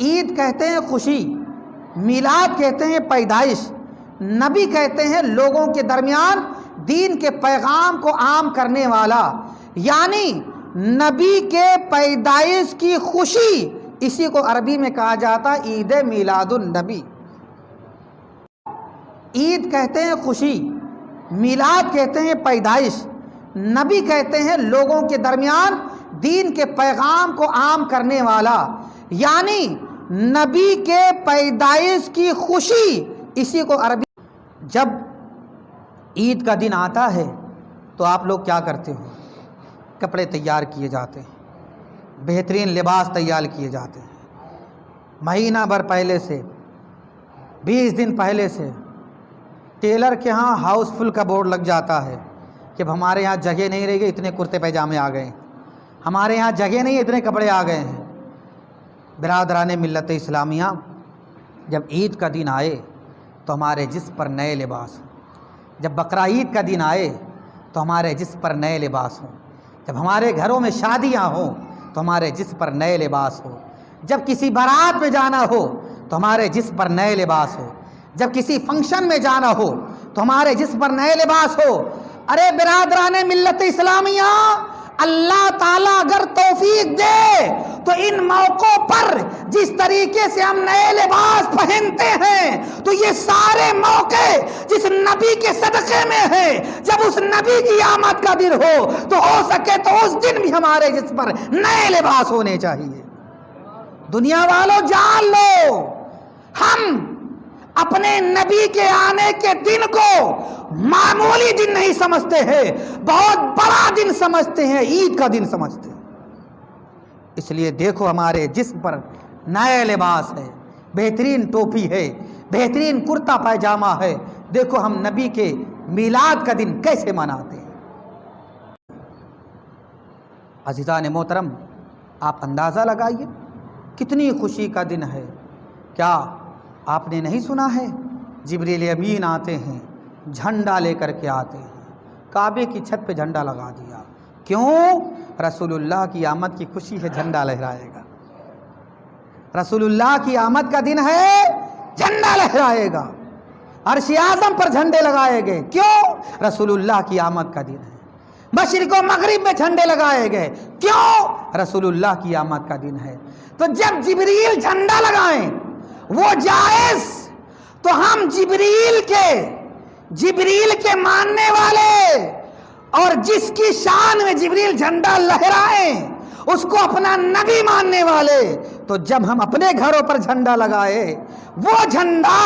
عید کہتے ہیں خوشی، میلاد کہتے ہیں پیدائش، نبی کہتے ہیں لوگوں کے درمیان دین کے پیغام کو عام کرنے والا، یعنی نبی کے پیدائش کی خوشی، اسی کو عربی میں کہا جاتا ہے عید میلاد النبی۔ عید کہتے ہیں خوشی، میلاد کہتے ہیں پیدائش، نبی کہتے ہیں لوگوں کے درمیان دین کے پیغام کو عام کرنے والا، یعنی نبی کے پیدائش کی خوشی، اسی کو عربی۔ جب عید کا دن آتا ہے تو آپ لوگ کیا کرتے ہو؟ کپڑے تیار کیے جاتے ہیں، بہترین لباس تیار کیے جاتے ہیں، مہینہ بھر پہلے سے، 20 دن پہلے سے ٹیلر کے ہاں ہاؤس فل کا بورڈ لگ جاتا ہے کہ ہمارے ہاں جگہ نہیں رہے گی، اتنے کرتے پیجامے آ گئے ہیں، ہمارے ہاں جگہ نہیں، اتنے کپڑے آ گئے ہیں۔ برادران ملت اسلامیہ، جب عید کا دن آئے تو ہمارے جسم پر نئے لباس ہوں، جب بقرعید کا دن آئے تو ہمارے جسم پر نئے لباس ہوں، جب ہمارے گھروں میں شادیاں ہوں تو ہمارے جسم پر نئے لباس ہو، جب کسی بارات میں جانا ہو تو ہمارے جسم پر نئے لباس ہو، جب کسی فنکشن میں جانا ہو تو ہمارے جسم پر نئے لباس ہو۔ ارے برادران ملت اسلامیہ، اللہ تعالیٰ اگر توفیق دے تو ان موقعوں پر جس طریقے سے ہم نئے لباس پہنتے ہیں تو یہ سارے موقع جس نبی کے صدقے میں ہیں، جب اس نبی کی آمد کا دن ہو تو ہو سکے تو اس دن بھی ہمارے جسم پر نئے لباس ہونے چاہیے۔ دنیا والوں جان لو، ہم اپنے نبی کے آنے کے دن کو معمولی دن نہیں سمجھتے ہیں، بہت بڑا دن سمجھتے ہیں، عید کا دن سمجھتے ہیں۔ اس لیے دیکھو ہمارے جسم پر نئے لباس ہے، بہترین ٹوپی ہے، بہترین کرتا پائجامہ ہے، دیکھو ہم نبی کے میلاد کا دن کیسے مناتے ہیں۔ عزیزان محترم، آپ اندازہ لگائیے کتنی خوشی کا دن ہے۔ کیا آپ نے نہیں سنا ہے جبریل امین آتے ہیں، جھنڈا لے کر کے آتے ہیں، کعبے کی چھت پہ جھنڈا لگا دیا، کیوں؟ رسول اللہ کی آمد کی خوشی ہے، جھنڈا لہرائے گا۔ رسول اللہ کی آمد کا دن ہے، جھنڈا لہرائے گا، عرش اعظم پر جھنڈے لگائے گئے، کیوں؟ رسول اللہ کی آمد کا دن ہے۔ مشرق و مغرب میں جھنڈے لگائے گئے، کیوں؟ رسول اللہ کی آمد کا دن ہے۔ تو جب جبریل جھنڈا لگائیں وہ جائز، تو ہم جبریل کے ماننے والے اور جس کی شان میں جبریل جھنڈا لہرائیں اس کو اپنا نبی ماننے والے، تو جب ہم اپنے گھروں پر جھنڈا لگائے، وہ جھنڈا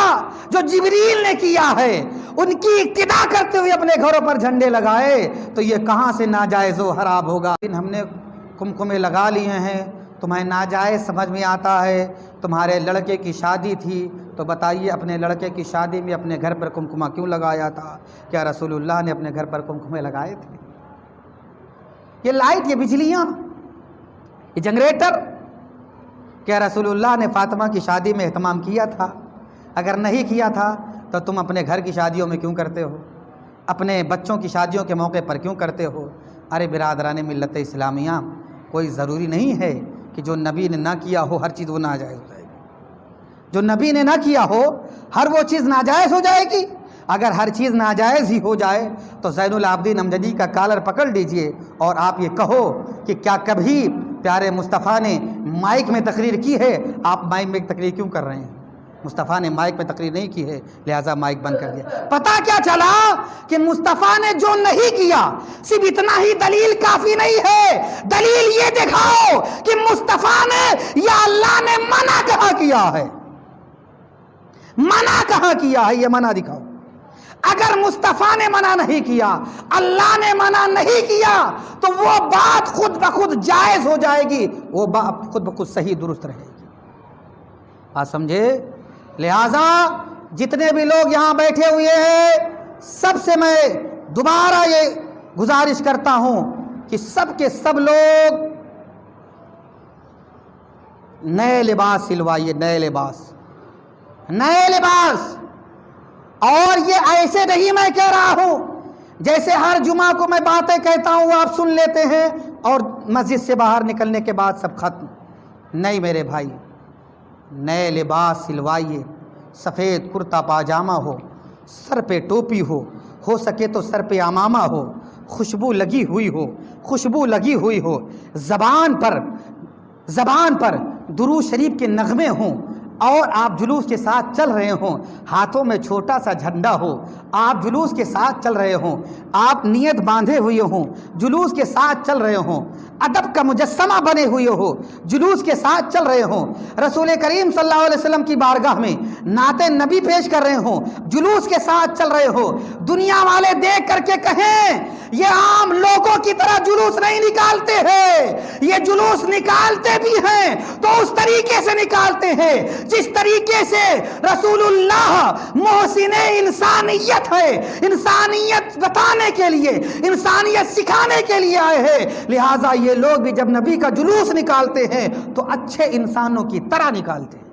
جو جبریل نے کیا ہے ان کی اقتدا کرتے ہوئے اپنے گھروں پر جھنڈے لگائے، تو یہ کہاں سے ناجائز و حرام ہوگا؟ ہم نے کمکمے لگا لیے ہیں، تمہیں ناجائز سمجھ میں آتا ہے، تمہارے لڑکے کی شادی تھی تو بتائیے اپنے لڑکے کی شادی میں اپنے گھر پر کمکمہ کیوں لگایا تھا؟ کیا رسول اللہ نے اپنے گھر پر کمکمے لگائے تھے؟ یہ لائٹ، یہ بجلیاں، یہ جنریٹر، کیا رسول اللہ نے فاطمہ کی شادی میں اہتمام کیا تھا؟ اگر نہیں کیا تھا تو تم اپنے گھر کی شادیوں میں کیوں کرتے ہو؟ اپنے بچوں کی شادیوں کے موقع پر کیوں کرتے ہو؟ ارے برادران ملت اسلامیہ، کوئی ضروری نہیں ہے کہ جو نبی نے نہ کیا ہو ہر چیز وہ ناجائز ہو جائے گی، جو نبی نے نہ کیا ہو ہر وہ چیز ناجائز ہو جائے گی۔ اگر ہر چیز ناجائز ہی ہو جائے تو زین العابدین امجدی کا کالر پکڑ لیجئے اور آپ یہ کہو کہ کیا کبھی پیارے مصطفیٰ نے مائک میں تقریر کی ہے؟ آپ مائک میں تقریر کیوں کر رہے ہیں؟ مصطفیٰ نے مائک میں تقریر نہیں کی ہے، لہٰذا مائک بند کر دیا۔ پتہ کیا چلا کہ مصطفیٰ نے جو نہیں کیا، صرف اتنا ہی دلیل کافی نہیں ہے، دلیل یہ دکھاؤ کہ مصطفیٰ نے یا اللہ نے منع کہاں کیا ہے، منع کہاں کیا ہے، یہ منع دکھاؤ۔ اگر مصطفیٰ نے منع نہیں کیا، اللہ نے منع نہیں کیا، تو وہ بات خود بخود جائز ہو جائے گی، وہ بات خود بخود صحیح درست رہے گی۔ بات سمجھے؟ لہٰذا جتنے بھی لوگ یہاں بیٹھے ہوئے ہیں، سب سے میں دوبارہ یہ گزارش کرتا ہوں کہ سب کے سب لوگ نئے لباس سلوائیے، نئے لباس، نئے لباس۔ اور یہ ایسے نہیں میں کہہ رہا ہوں جیسے ہر جمعہ کو میں باتیں کہتا ہوں آپ سن لیتے ہیں اور مسجد سے باہر نکلنے کے بعد سب ختم، نہیں میرے بھائی۔ نئے لباس سلوائیے، سفید کرتا پاجامہ ہو، سر پہ ٹوپی ہو سکے تو سر پہ امامہ ہو، خوشبو لگی ہوئی ہو، زبان پر درود شریف کے نغمے ہوں، اور آپ جلوس کے ساتھ چل رہے ہوں، ہاتھوں میں چھوٹا سا جھنڈا ہو، آپ جلوس کے ساتھ چل رہے ہوں، آپ نیت باندھے ہوئے ہوں، جلوس کے ساتھ چل رہے ہوں، ادب کا مجسمہ بنے ہوئے ہو، جلوس کے ساتھ چل رہے ہوں، رسول کریم صلی اللہ علیہ وسلم کی بارگاہ میں نعت نبی پیش کر رہے ہوں، جلوس کے ساتھ چل رہے ہو، دنیا والے دیکھ کر کے کہیں یہ عام لوگوں کی طرح جلوس نہیں نکالتے ہیں، یہ جلوس نکالتے بھی ہیں تو اس طریقے سے نکالتے ہیں جس طریقے سے رسول اللہ محسن انسانیت ہے، انسانیت بتانے کے لیے، انسانیت سکھانے کے لیے آئے ہیں، لہٰذا یہ لوگ بھی جب نبی کا جلوس نکالتے ہیں تو اچھے انسانوں کی طرح نکالتے ہیں۔